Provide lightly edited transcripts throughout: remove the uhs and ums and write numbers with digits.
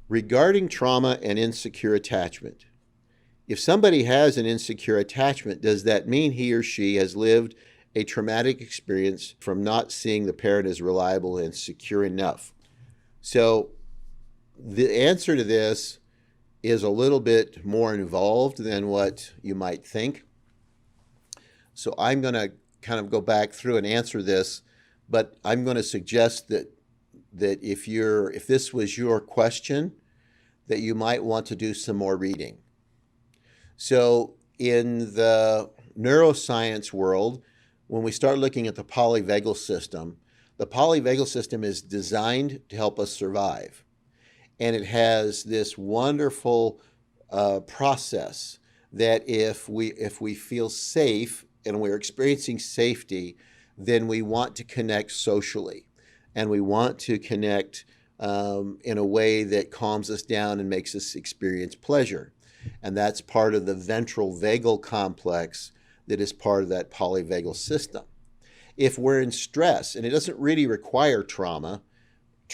Regarding trauma and insecure attachment, if somebody has an insecure attachment, does that mean he or she has lived a traumatic experience from not seeing the parent as reliable and secure enough? So the answer to this is a little bit more involved than what you might think. So I'm going to kind of go back through and answer this, but I'm going to suggest that if this was your question, that you might want to do some more reading. So in the neuroscience world, when we start looking at the polyvagal system is designed to help us survive. And it has this wonderful process that if we feel safe and we're experiencing safety, then we want to connect socially. And we want to connect in a way that calms us down and makes us experience pleasure. And that's part of the ventral vagal complex that is part of that polyvagal system. If we're in stress, and it doesn't really require trauma,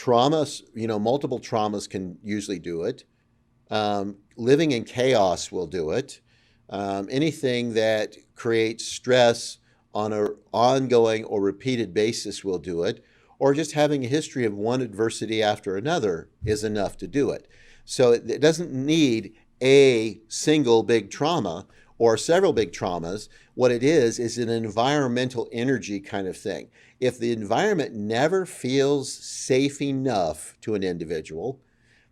multiple traumas can usually do it. Living in chaos will do it. Anything that creates stress on an ongoing or repeated basis will do it. Or just having a history of one adversity after another is enough to do it. So it doesn't need a single big trauma or several big traumas. What it is an environmental energy kind of thing. If the environment never feels safe enough to an individual,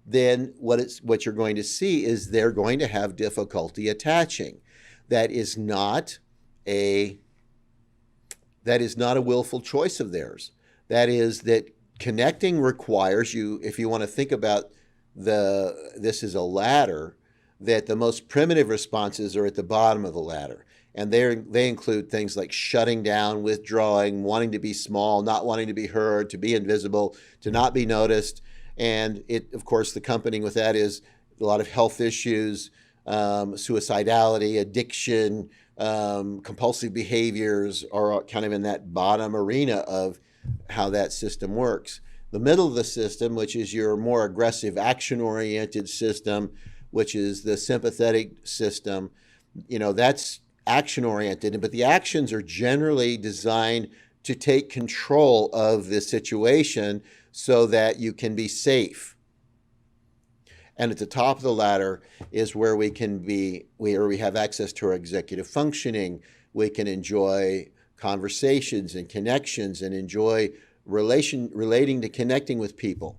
then what you're going to see is they're going to have difficulty attaching. That is not a willful choice of theirs. That is that connecting requires you, if you want to think about this is a ladder, that the most primitive responses are at the bottom of the ladder. And they include things like shutting down, withdrawing, wanting to be small, not wanting to be heard, to be invisible, to not be noticed. And of course, the accompanying with that is a lot of health issues, suicidality, addiction, compulsive behaviors are kind of in that bottom arena of how that system works. The middle of the system, which is your more aggressive, action-oriented system, which is the sympathetic system, that's action-oriented, but the actions are generally designed to take control of the situation so that you can be safe. And at the top of the ladder is where we have access to our executive functioning. We can enjoy conversations and connections and enjoy relating to connecting with people.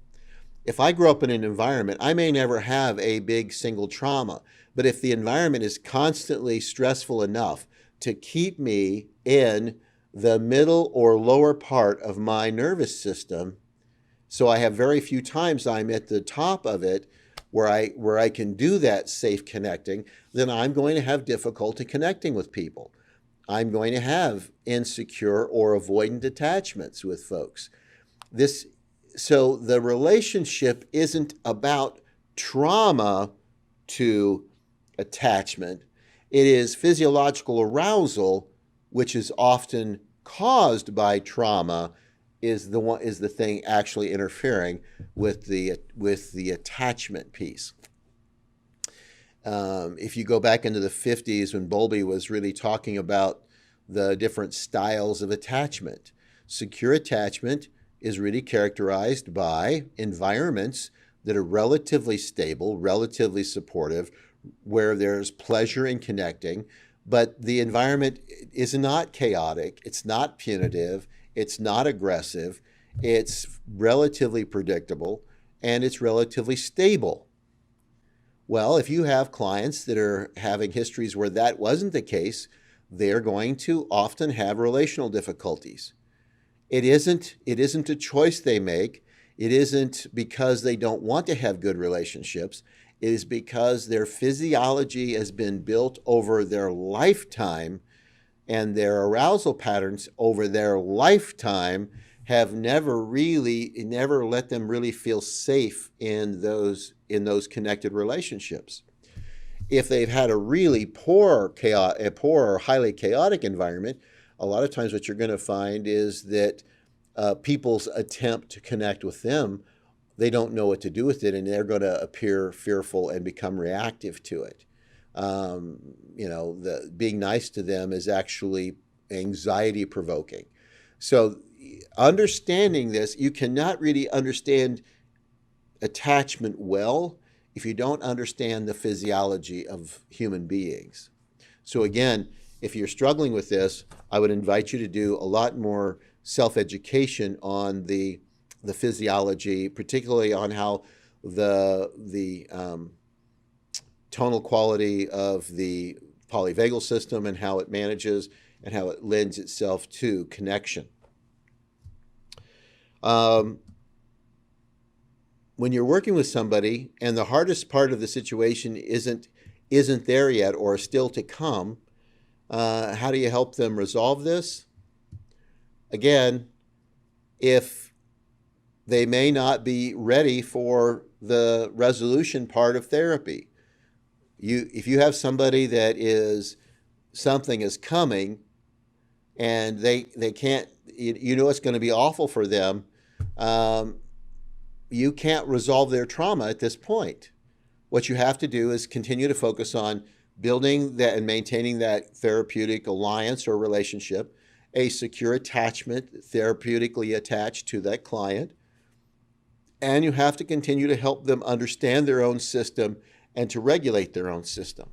If I grow up in an environment, I may never have a big single trauma, but if the environment is constantly stressful enough to keep me in the middle or lower part of my nervous system, so I have very few times I'm at the top of it where I can do that safe connecting, then I'm going to have difficulty connecting with people. I'm going to have insecure or avoidant attachments with folks. So the relationship isn't about trauma to attachment. It is physiological arousal, which is often caused by trauma, is the thing actually interfering with the attachment piece. If you go back into the 50s when Bowlby was really talking about the different styles of attachment, secure attachment is really characterized by environments that are relatively stable, relatively supportive, where there's pleasure in connecting, but the environment is not chaotic, it's not punitive, it's not aggressive, it's relatively predictable, and it's relatively stable. Well, if you have clients that are having histories where that wasn't the case, they're going to often have relational difficulties. It isn't a choice they make. It isn't because they don't want to have good relationships. It is because their physiology has been built over their lifetime, and their arousal patterns over their lifetime have never let them really feel safe in those connected relationships. If they've had a really poor or highly chaotic environment, a lot of times what you're going to find is that people's attempt to connect with them, they don't know what to do with it, and they're going to appear fearful and become reactive to it. The being nice to them is actually anxiety provoking. So understanding this, you cannot really understand attachment well if you don't understand the physiology of human beings. So again, if you're struggling with this, I would invite you to do a lot more self-education on the physiology, particularly on how the tonal quality of the polyvagal system and how it manages and how it lends itself to connection. When you're working with somebody and the hardest part of the situation isn't there yet or still to come, how do you help them resolve this? Again, if they may not be ready for the resolution part of therapy. If you have somebody that something is coming and they can't, it's going to be awful for them, you can't resolve their trauma at this point. What you have to do is continue to focus on building that and maintaining that therapeutic alliance or relationship, a secure attachment, therapeutically attached to that client. And you have to continue to help them understand their own system and to regulate their own system.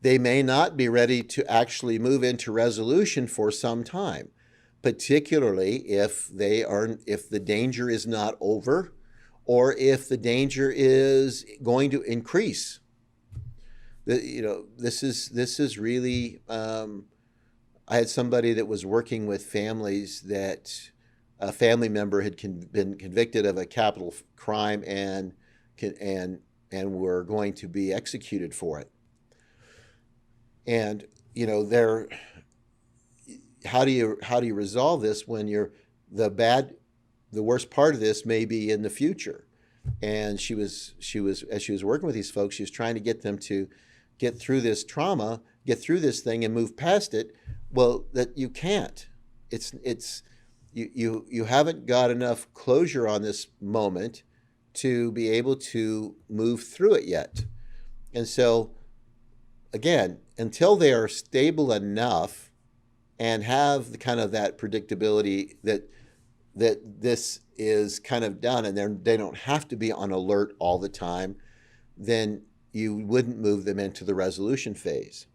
They may not be ready to actually move into resolution for some time, particularly if the danger is not over or if the danger is going to increase. This is really, I had somebody that was working with families that a family member had been convicted of a capital crime and were going to be executed for it. And how do you resolve this when the worst part of this may be in the future? And she was as she was working with these folks, she was trying to get them to get through this trauma, get through this thing, and move past it. Well, that you can't. You haven't got enough closure on this moment to be able to move through it yet. And so, again, until they are stable enough and have the kind of that predictability that this is kind of done and they don't have to be on alert all the time, then you wouldn't move them into the resolution phase.